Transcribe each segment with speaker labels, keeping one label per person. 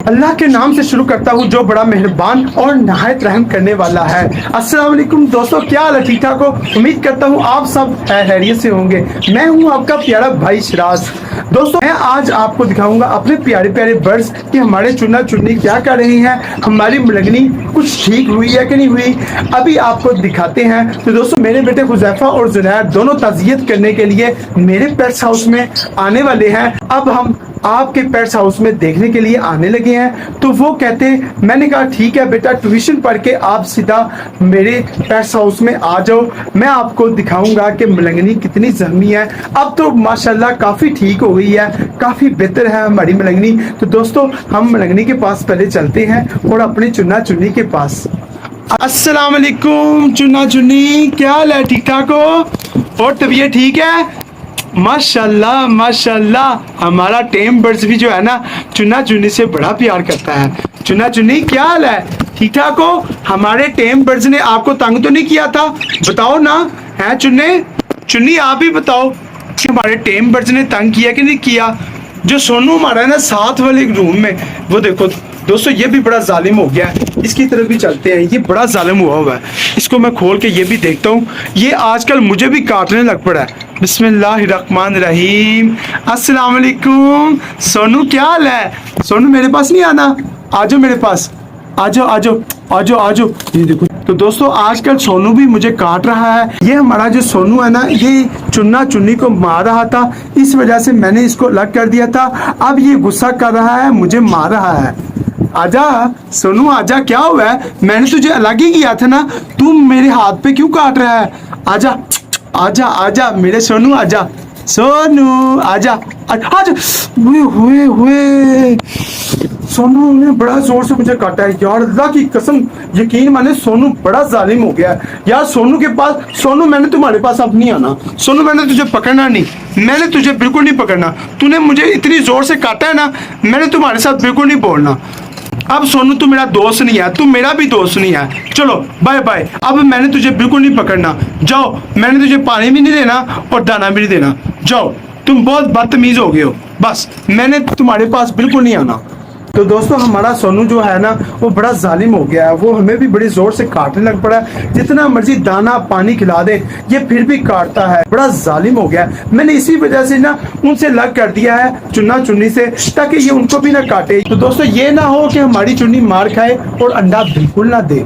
Speaker 1: अल्लाह के नाम से शुरू करता हूँ जो बड़ा मेहरबान और नहायत रहम करने वाला है। अस्सलाम वालेकुम दोस्तों, क्या हाल है? ठीक ठाक हो? उम्मीद करता हूँ आप सब खैरियत से होंगे। मैं हूँ आपका प्यारा भाई शिराज। दोस्तों मैं आज आपको दिखाऊंगा अपने प्यारे प्यारे बर्ड्स कि हमारे चुन्ना चुन्नी क्या कर रही हैं, हमारी मुलगनी कुछ ठीक हुई है कि नहीं हुई, अभी आपको दिखाते हैं। तो दोस्तों मेरे बेटे हुज़ैफा और जुनैर दोनों ताज़ियत करने के लिए मेरे पेट्स हाउस में आने वाले हैं। अब हम आपके पेट्स हाउस में देखने के लिए आने लगे हैं। तो वो कहते हैं, मैंने कहा ठीक है बेटा, ट्यूशन पढ़ के आप सीधा मेरे पेट्स हाउस में आ जाओ, मैं आपको दिखाऊंगा कि मुलगनी कितनी जख्मी है। अब तो माशाल्लाह काफ़ी ठीक हो गई है, काफ़ी बेहतर है हमारी मुलगनी। तो दोस्तों हम मुलगनी के पास पहले चलते हैं और अपने चुन्ना चुन्नी के पास। अस्सलाम वालेकुम चुन्ना चुन्नी, क्या हाल है? ठीक ठाक हो और तबीयत ठीक है? माशाल्लाह माशाल्लाह, हमारा टेम बर्ड्स भी जो है ना चुन्ना चुन्नी से बड़ा प्यार करता है। चुन्ना चुन्नी क्या हाल है? ठीक ठाक हो? हमारे टेम बर्ड्स ने आपको तंग तो नहीं किया था? बताओ ना, है चुन्ने चुन्नी आप ही बताओ कि हमारे टेम बर्ड्स ने तंग किया कि नहीं किया? जो सोनू हमारा है ना साथ वाले रूम में, वो देखो दोस्तों ये भी बड़ा जालिम हो गया है। इसकी तरफ भी चलते हैं, ये बड़ा जालिम हुआ है। इसको मैं खोल के ये भी देखता हूँ, ये आजकल मुझे भी काटने लग पड़ा है। बिस्मिल्लाहिर्रहमानिर्रहीम। अस्सलाम वालेकुम सोनू, क्या हाल है? सोनू मेरे पास नहीं आना, आ जाओ मेरे पास, आ जाओ आ जाओ आ जाओ आ जाओ। ये देखो तो दोस्तों आजकल सोनू भी मुझे काट रहा है। ये हमारा जो सोनू है ना, ये चुन्ना चुन्नी को मार रहा था, इस वजह से मैंने इसको अलग कर दिया था। अब ये गुस्सा कर रहा है, मुझे मार रहा है। आजा सोनू आजा, क्या हुआ है? मैंने तुझे अलग ही किया था ना, तू मेरे हाथ पे क्यों काट रहा है? आजा आजा आजा मेरे सोनू, आजा सोनू आजा आजा। हुए हुए हुए सोनू ने बड़ा जोर से मुझे काटा है यार, अल्लाह की कसम यकीन माने सोनू बड़ा जालिम हो गया है यार। सोनू के पास, सोनू मैंने तुम्हारे पास अब नहीं आना। सोनू मैंने तुझे पकड़ना नहीं, मैंने तुझे बिल्कुल नहीं पकड़ना। तूने मुझे इतनी जोर से काटा है ना, मैंने तुम्हारे साथ बिल्कुल नहीं बोलना। अब सोनू तू मेरा दोस्त नहीं है, तू मेरा भी दोस्त नहीं है, चलो बाय बाय। अब मैंने तुझे बिल्कुल नहीं पकड़ना, जाओ। मैंने तुझे पानी भी नहीं देना और दाना भी नहीं देना, जाओ। तुम बहुत बदतमीज हो गए हो, बस मैंने तुम्हारे पास बिल्कुल नहीं आना। तो दोस्तों हमारा सोनू जो है ना वो बड़ा जालिम हो गया है, वो हमें भी बड़ी जोर से काटने लग पड़ा है। जितना मर्जी दाना पानी खिला दे ये फिर भी काटता है, बड़ा जालिम हो गया है। मैंने इसी वजह से ना उनसे अलग कर दिया है चुन्ना चुन्नी से, ताकि ये उनको भी ना काटे। तो दोस्तों ये ना हो कि हमारी चुन्नी मार खाए और अंडा बिल्कुल ना दे।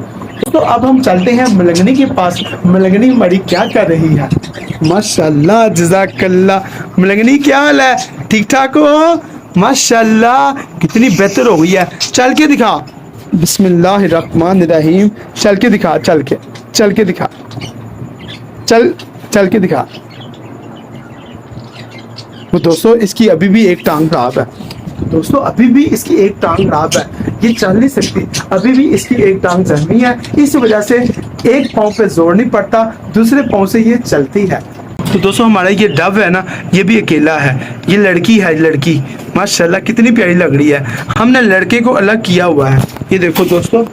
Speaker 1: तो अब हम चलते हैं मुलगनी के पास। मुलगनी हमारी क्या कर रही है? माशाल्लाह जज़ाकल्लाह। मुलगनी क्या हाल है? ठीक ठाक हो? माशाल्लाह कितनी बेहतर हो गई है। चल के दिखा, बिस्मिल्लाहिर्रहमानिर्रहीम। चल के दिखा, चल के दिखा, चल के दिखा। तो दोस्तों इसकी अभी भी एक टांग खराब है, दोस्तों अभी भी इसकी एक टांग खराब है, ये चल नहीं सकती। अभी भी इसकी एक टांग जख्मी है, इस वजह से एक पाँव पे जोर नहीं पड़ता, दूसरे पाँव से ये चलती है। तो दोस्तों हमारा ये डव है ना, ये भी अकेला है। ये लड़की है, लड़की माशाल्लाह कितनी प्यारी लग रही है। हमने लड़के को अलग किया हुआ है। ये देखो दोस्तों,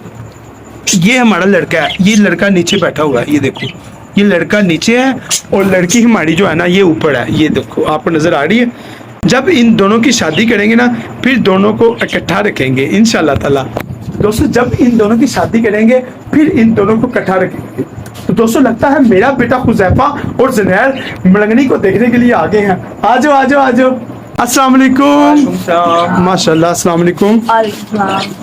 Speaker 1: ये हमारा लड़का है, ये लड़का नीचे बैठा हुआ है। ये देखो ये लड़का नीचे है और लड़की हमारी जो है ना ये ऊपर है। ये देखो आपको नजर आ रही है। जब इन दोनों की शादी करेंगे ना, फिर दोनों को इकट्ठा रखेंगे इंशाल्लाह ताला। दोस्तों जब इन दोनों की शादी करेंगे फिर इन दोनों को इकट्ठा रखेंगे। तो दोस्तों लगता है मेरा बेटा हुज़ैफा और जुनैर मुलगनी को देखने के लिए आ गए हैं। आ जाओ आ जाओ आ जाओ। अस्सलाम वालेकुम। माशाल्लाह अस्सलाम वालेकुम।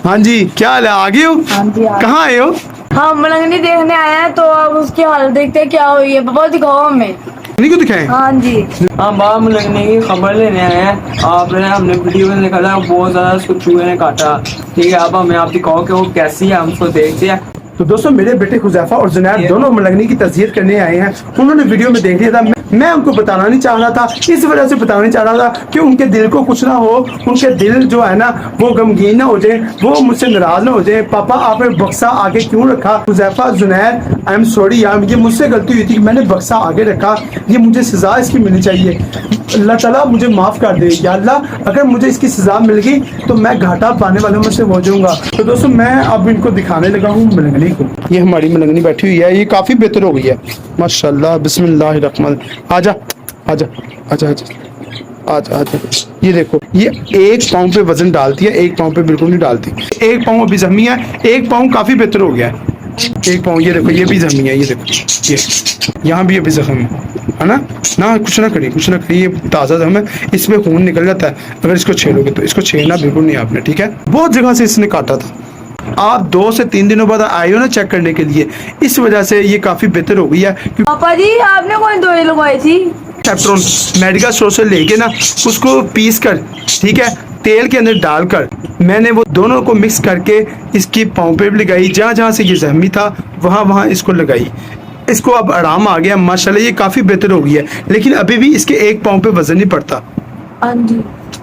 Speaker 1: हाँ जी क्या हाल है? आ गए हो? कहाँ आए हो?
Speaker 2: हाँ मुलगनी देखने आए हैं, तो अब उसकी हालत देखते हैं क्या हुई है। पापा दिखाओ हमें।
Speaker 1: नहीं को दिखाएं?
Speaker 2: हाँ जी
Speaker 3: हाँ बाप मुलगनी की खबर लेने आए हैं। आपने हमने वीडियो में देखा था बहुत ज्यादा उसको चूहे ने काटा। ठीक है अब हमें आप दिखाओ कि वो कैसी है, हम उसको देखते हैं।
Speaker 1: तो दोस्तों मेरे बेटे हुज़ैफा और जुनैर दोनों मुलगनी की तज़कियत करने आए हैं। उन्होंने वीडियो में देख लिया था, मैं उनको बताना नहीं चाह रहा था, इस वजह से बताना नहीं चाह रहा था कि उनके दिल को कुछ ना हो, उनके दिल जो है ना वो गमगीन ना हो जाए, वो मुझसे नाराज ना हो जाए। पापा आपने बक्सा आगे क्यों रखा? हुज़ैफा जुनैर आई एम सॉरी यार, ये मुझसे गलती हुई थी, मैंने बक्सा आगे रखा, ये मुझे सजा इसकी मिलनी चाहिए। अल्लाह ताला मुझे माफ़ कर दे या अल्लाह, अगर मुझे इसकी सजा मिल गई तो मैं घाटा पाने वालों में से हो जाऊंगा। तो दोस्तों मैं अब इनको दिखाने लगा हूँ मुलगनी को। ये हमारी मुलगनी बैठी हुई है, ये काफ़ी बेहतर हो गई है माशाल्लाह। बिस्मिल्लाहिर्रहमान। आजा आजा आजा आजा। आज आज ये देखो, ये एक पाँव पे वजन डालती है, एक पाँव पे बिल्कुल नहीं डालती। एक पाँव अभी जमी है, एक पाँव काफी बेहतर हो गया है। एक पाँव ये देखो, ये भी जमी है, ये देखो, ये यहाँ भी अभी जख्म है ना। ना कुछ ना करिए, कुछ ना करिए, ये ताज़ा जख्म है, इसमें खून निकल जाता है अगर इसको छेड़ोगे तो। इसको छेड़ना बिल्कुल नहीं आपने, ठीक है। बहुत जगह से इसने काटा था। आप 2 से 3 दिनों बाद आए हो ना चेक करने के लिए, इस वजह से ये काफी बेहतर हो गई है। क्योंकि
Speaker 2: पापा जी आपने कौन दवाई लगवाई थी?
Speaker 1: सेफ्रॉन मेडिकल स्टोर से लेके ना उसको पीस कर, ठीक है, तेल के अंदर डालकर मैंने वो दोनों को मिक्स करके इसकी पाँव पे भी लगाई, जहाँ जहाँ से ये जख्मी था वहाँ वहाँ इसको लगाई। इसको अब आराम आ गया माशाल्लाह, ये काफ़ी बेहतर हो गई है। लेकिन अभी भी इसके एक पाँव पे वजन नहीं पड़ता।
Speaker 2: हाँ जी।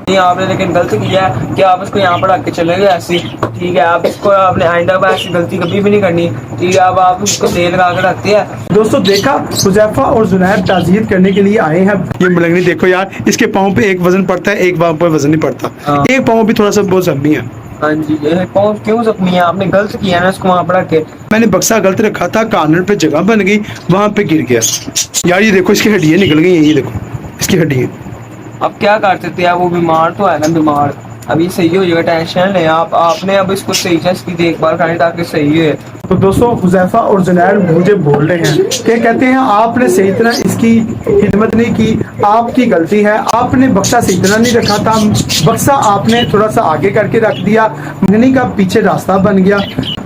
Speaker 3: नहीं आपने लेकिन गलती किया है कि आप इसको यहाँ पर रख के चले गए ऐसी, ठीक है। आप इसको आपने आइंदा बार ऐसी गलती कभी भी नहीं करनी, ठीक है। अब आप उसको तेल लगा के रखते हैं।
Speaker 1: दोस्तों देखा, हुज़ैफा और जुनैद ताज़ीर करने के लिए आए हैं। ये मलंगनी देखो यार, इसके पाँव पे एक वजन पड़ता है, एक पाँव पे वजन नहीं पड़ता।
Speaker 3: हाँ।
Speaker 1: एक पाँव भी थोड़ा सा बहुत जख्मी है।
Speaker 3: हाँ जी, ये कौन क्यों जख्मी है? आपने गलत किया ना इसको वहाँ पर रख के।
Speaker 1: मैंने बक्सा गलत रखा था, कॉर्नर पे जगह बन गई, वहां पे गिर गया। यार ये देखो, इसकी हड्डियां निकल गई हैं, ये देखो इसकी हड्डियां।
Speaker 3: अब क्या कर सकते हैं? वो बीमार तो है ना, बीमार अभी सही हो जाएगा, टेंशन लें आप। आपने अब इसको सही से इसकी देखभाल करनी ताकि सही हो।
Speaker 1: तो दोस्तों हुज़ैफा और जुनैद मुझे बोल रहे हैं कि कहते हैं आपने सही तरह इसकी खिदमत नहीं की, आपकी गलती है, आपने बक्सा सही तरह नहीं रखा था, बक्सा आपने थोड़ा सा आगे करके रख दिया, मलंगनी का पीछे रास्ता बन गया,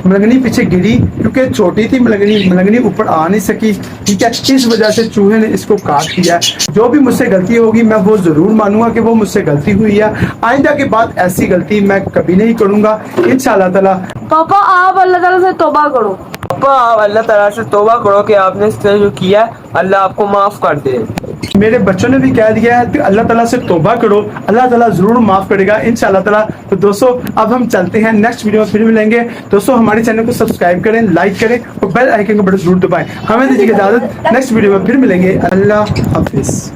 Speaker 1: मलंगनी पीछे गिरी क्योंकि छोटी थी मलंगनी, मलंगनी ऊपर आ नहीं सकी, ठीक है। इस वजह से चूहे ने इसको काट दिया। जो भी मुझसे गलती होगी मैं वो जरूर मानूंगा कि वो मुझसे गलती हुई है। आइंदा के बाद ऐसी गलती मैं कभी नहीं करूंगा इंशाअल्लाह ताला।
Speaker 2: पापा आप अल्लाह ताला से तौबा करो।
Speaker 3: पापा आप अल्लाह ताला से तौबा करो कि आपने इस तरह जो किया अल्लाह आपको माफ कर दे।
Speaker 1: मेरे बच्चों ने भी कह दिया है कि अल्लाह ताला से तौबा करो, अल्लाह ताला जरूर माफ करेगा इंशाअल्लाह ताला। तो दोस्तों अब हम चलते हैं, नेक्स्ट वीडियो में फिर मिलेंगे। दोस्तों हमारे चैनल को सब्सक्राइब करें, लाइक करें और बेल आइकन को बटन जरूर दबाएं। हमें दीजिए इजाजत, नेक्स्ट वीडियो में फिर मिलेंगे। अल्लाह हाफिज।